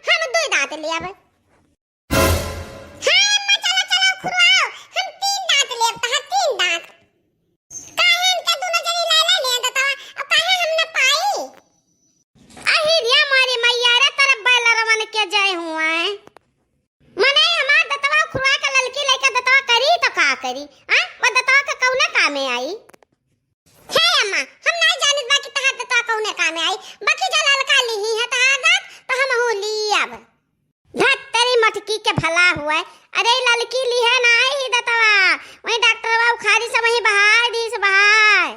हम दुई दांत ले आवे। हां अम्मा चलो चलो खुरवा करी। हां बता का कौने काम में आई? हे अम्मा हम नहीं जानत बाकी तहार तो कौने काम में आई। बाकी जो ललका ली है तहार तो हम हो ली अब। धत तेरी मटकी के भला हुआ है। अरे ललकी ली है ना आई दतवा वही डॉक्टर बाबू खारी से वही बहाय दी से बहाय।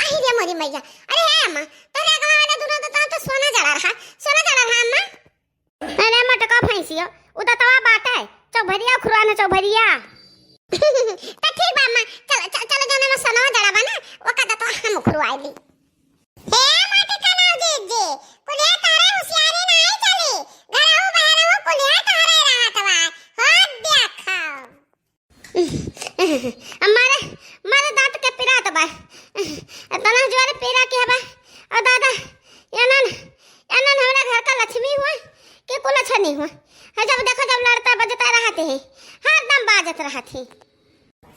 आई रे मोरी मैया। अरे हे अम्मा तेरे गवा वाला दोनों तो सोना जड़ा रहा अम्मा। अरे मटका फैंसियो उदतवा बाटे चौभरिया खुरवाना चौभरिया। तो ठीक बा अम्मा चलो जाने में सोना जड़ा बना वो कदा तो हम खुरवाई ली। हे मटका ना जी कुलिया तारे होशियारी नहीं चली घरहु बहरहु कुलिया तारे रहत बा हो देखो। मारे दांत के पिरात बा तना जोरे पीरा के बा। और दादा यानन हमरा घर का लक्ष्मी हुआ कि कुल अच्छा नहीं हुआ है। जब देखो जब लड़ता बजता रहते हैं हर दम बाजत रहती।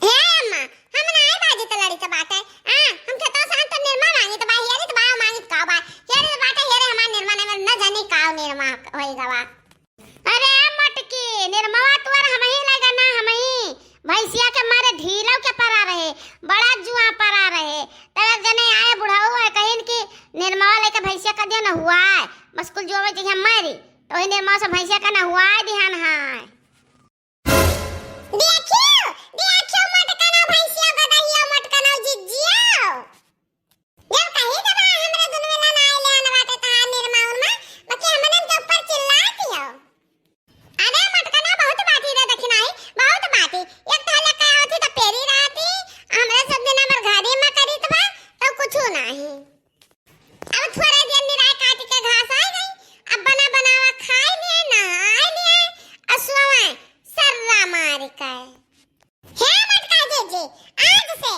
हे अम्मा हम नहीं बाजत लड़ी तो बात है। हां हम खेतो शांत निर्मा मांगी तो बा हेरे तो बा मांगी का बा हेरे बात है हेरे हमार निर्मा ने न जाने काव निर्मा होएगा बा। अरे मटकी निर्मा तोर हम ही लगा ना हम ही भैंसिया के मारे ढीलव के परा रहे बड़ा जुआ परा रहे। तब जने आए बुढ़ाऊ है कहिन कि निर्मा लेके भैंसिया का दिया न हुआ है बस कुल जो में हम मारी तो ही निर्मा से भैंसिया का न हुआ है ध्यान है। देखियो मटका ना भैंसिया गदहिया मटका ना जिजियो जब कहीं दबा हमरे दुनवेला ना आइले न बाटे तहार निर्मा उनमा बाकी हमनन के ऊपर चिल्लाती हो। अरे मटका ना बहुत बाती रे देखी नहीं बहुत बाती एक थाले का होती तो पेरी रहती हमरे सब दिन हमर घरे में करीत बा तो कुछ नहीं। अब थोड़ा दिन निराय काट के घास आ गई अब बनावा खाई लिए नहाई लिए असुआ सर्रा मार के। हे मटका जी आज से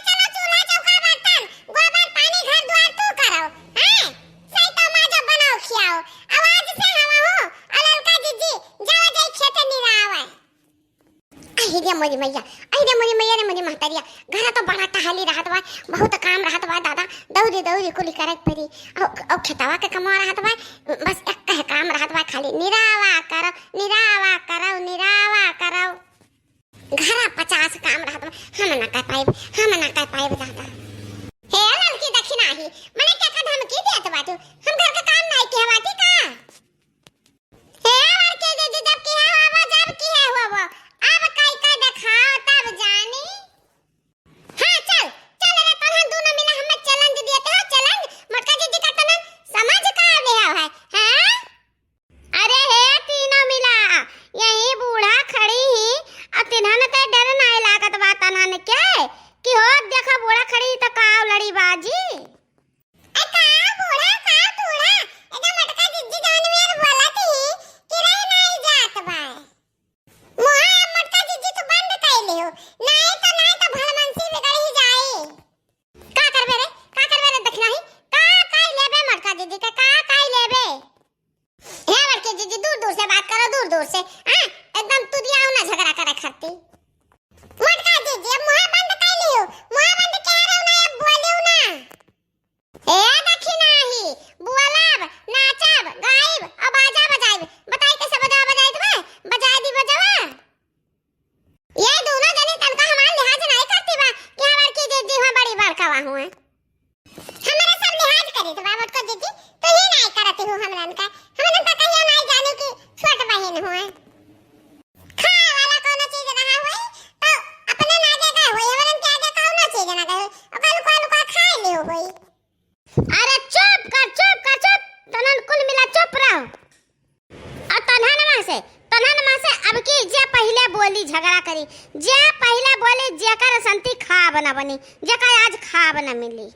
चलो चूल्हा चौका बर्तन गोबर पानी घर द्वार तू करो हैं सही तो माजा बनाओ खियाओ। अब आज से हवा हो अललका जी जाओ जाई खेते निरावे। आई रे मोरी मैया रे मोरी महतरिया घर तो बड़ा टहली रहत बा बहुत काम रहत बा दादा दौरी कुली करक परी और खेतवा के कमवा रहत बा बस एक कह काम रहत बा खाली निरावा करो घरा 50 काम रहत बा हम ना कर पाइब दादा। हे लड़की दक्षिणा ही मने क्या का धमकी देत बाटू हम घर का काम नहीं कहवाती का। हे लड़के दे जब की है वो अब काई का दिखाओ तब जानी। हां चल रे तहन दोनों मिला हमें चैलेंज देते हो चैलेंज मटका जी का तन समझ का आवे है हैं। अरे हे तीनों मिला यही बूढ़ा खड़ी ही अब तिन्हन ते डर नहीं लागत बा तनन के कि हो देखा बूढ़ा खड़ी तो काव लड़ी बाजी। ए का बूढ़ा का तूड़ा एकदम मटका जी जान में बोलती कि रही नहीं जात बा मोहा मटका जी तो बंद कैले हो नहीं तो भलमनसी बिगड़ ही जाए। का करबे रे देखना ही का लेबे मटका जी का काई लेबे। हे मटके जी दूर से बात करो दूर से हां एकदम तू दिया ना झगड़ा करे खाती। मटका जी अब मुंह बंद कैले हो मुंह बंद कह रहे हो ना अब बोलियो ना। ए दक्षिणा ही बुआलब नाचब गाइब अब बाजा बजाइब बताई कैसे बजाई तुम्हें बजाई दी बजावा। ये दोनों जने तनका हमार लिहाज नहीं करती बा कि हमार की दीदी हो बड़ी बड़का वा हुए हमारे सब लिहाज करी तो बाबत को दीदी तो ही नहीं करती हो हमरन का कहियो नहीं जाने की छोट बहन हुए खा वाला कोनो चीज रहा हुई तो अपने ना जगह हुई हमरन के आगे कोनो चीज ना गए और कल को खा ले हुई। अरे चुप कर तनन कुल मिला चुप रहो। और तनन में से अब की जे पहले बोली झगड़ा करी जे पहले बोली जेकर संती खा बना बनी जेकर आज खा बना मिली।